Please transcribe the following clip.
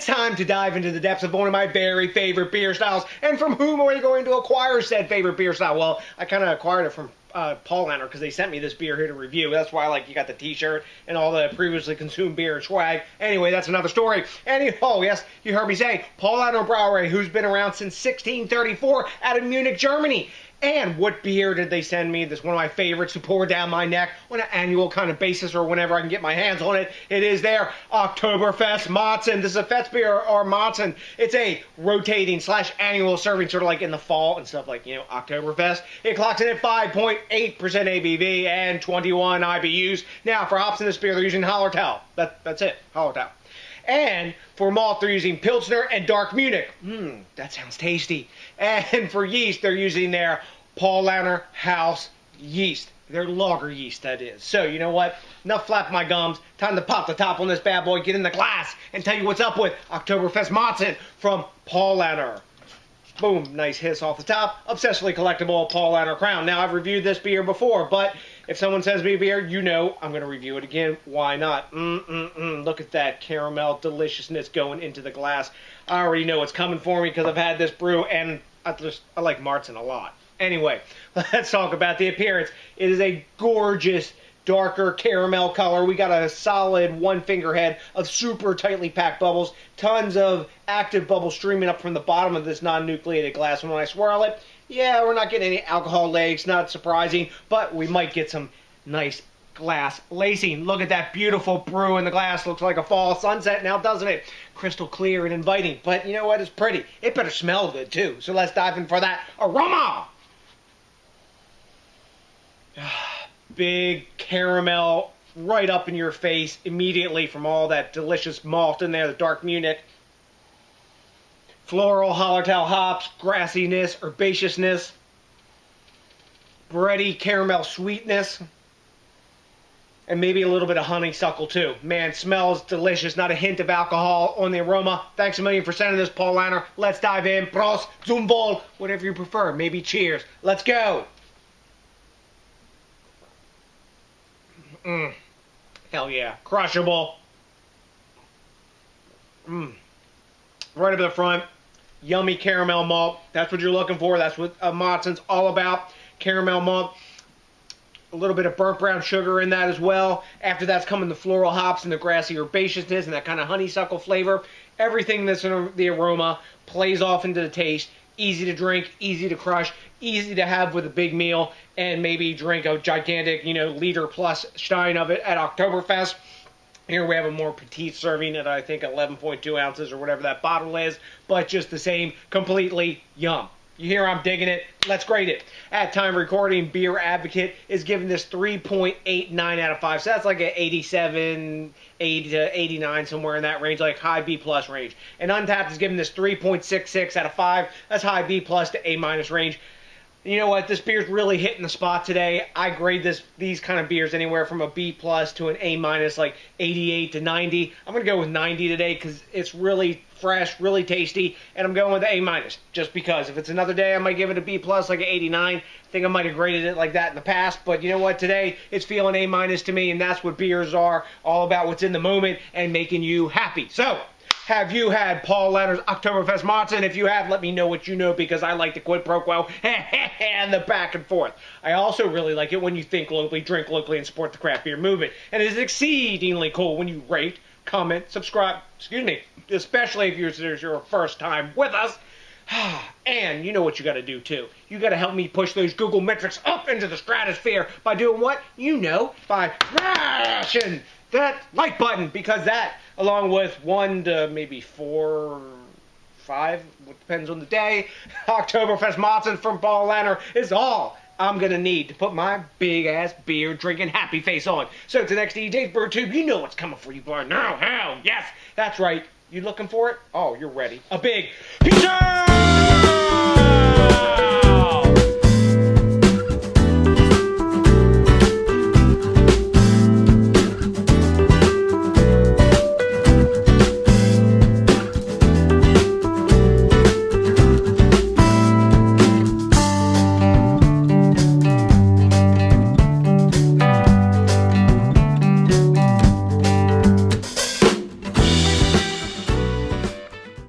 it's time to dive into the depths of one of my very favorite beer styles. And from whom are we going to acquire said favorite beer style? Well, I kind of acquired it from Paulaner because they sent me this beer here to review. That's why, like, you got the t-shirt and all the previously consumed beer and swag. Anyway, that's another story. Oh, yes, you heard me say, Paulaner Brewery, who's been around since 1634 out of Munich, Germany. And what beer did they send me? This one of my favorites to pour down my neck on an annual kind of basis or whenever I can get my hands on it. It is their Oktoberfest Marzen. This is a Festbier or Marzen. It's a rotating / annual serving, sort of like in the fall and stuff like, you know, Oktoberfest. It clocks in at 5.8% ABV and 21 IBUs. Now, for hops in this beer, they're using Hallertau. That's it, Hallertau. And for malt, they're using Pilsner and Dark Munich. That sounds tasty. And for yeast, they're using their Paulaner House yeast. Their lager yeast, that is. So, you know what? Enough flapping my gums. Time to pop the top on this bad boy, get in the glass, and tell you what's up with Oktoberfest Marzen from Paulaner. Boom, nice hiss off the top. Obsessively collectible Paulaner crown. Now, I've reviewed this beer before, but if someone sends me a beer, you know I'm going to review it again. Why not? Look at that caramel deliciousness going into the glass. I already know what's coming for me because I've had this brew, and I like Marzen a lot. Anyway, let's talk about the appearance. It is a gorgeous, darker caramel color. We got a solid one finger head of super tightly packed bubbles. Tons of active bubbles streaming up from the bottom of this non-nucleated glass. And when I swirl it, yeah, we're not getting any alcohol legs, not surprising, but we might get some nice glass lacing. Look at that beautiful brew in the glass. Looks like a fall sunset now, doesn't it? Crystal clear and inviting. But you know what? It's pretty. It better smell good, too. So let's dive in for that aroma. Big caramel right up in your face immediately from all that delicious malt in there, the Dark Munich. Floral Hallertau hops, grassiness, herbaceousness, bready caramel sweetness, and maybe a little bit of honeysuckle too. Man, smells delicious. Not a hint of alcohol on the aroma. Thanks a million for sending this, Paulaner. Let's dive in. Prost, zum Wohl, whatever you prefer. Maybe cheers. Let's go. Hell yeah. Crushable. Right up the front. Yummy caramel malt. That's what you're looking for. That's what Marzen's all about. Caramel malt. A little bit of burnt brown sugar in that as well. After that's coming the floral hops and the grassy herbaceousness and that kind of honeysuckle flavor. Everything that's in the aroma plays off into the taste. Easy to drink, easy to crush, easy to have with a big meal, and maybe drink a gigantic, you know, liter plus stein of it at Oktoberfest. Here we have a more petite serving at, I think, 11.2 ounces or whatever that bottle is, but just the same, completely yum. You hear I'm digging it? Let's grade it. At time of recording, Beer Advocate is giving this 3.89 out of 5. So that's like an 87, 80 to 89, somewhere in that range, like high B plus range. And Untapped is giving this 3.66 out of 5. That's high B plus to A minus range. You know what? This beer's really hitting the spot today. I grade these kind of beers anywhere from a B plus to an A minus, like 88 to 90. I'm going to go with 90 today because it's really fresh, really tasty, and I'm going with the A minus just because. If it's another day, I might give it a B plus, like an 89. I think I might have graded it like that in the past, but you know what? Today, it's feeling A minus to me, and that's what beers are, all about what's in the moment and making you happy. So, have you had Paulaner's Oktoberfest Marzen? If you have, let me know what you know because I like the quid pro quo and the back and forth. I also really like it when you think locally, drink locally, and support the craft beer movement. And it is exceedingly cool when you rate, comment, subscribe, especially if you're your first time with us. And you know what you got to do too. You got to help me push those Google metrics up into the stratosphere by doing what? You know, by smashing that like button, because that, along with 1 to maybe 4, 5, depends on the day, Oktoberfest Marzen from Paulaner is all I'm going to need to put my big-ass beer-drinking happy face on. So to next DJs BrewTube, you know what's coming for you by now. Hell, yes, that's right. You looking for it? Oh, you're ready. A big peace out!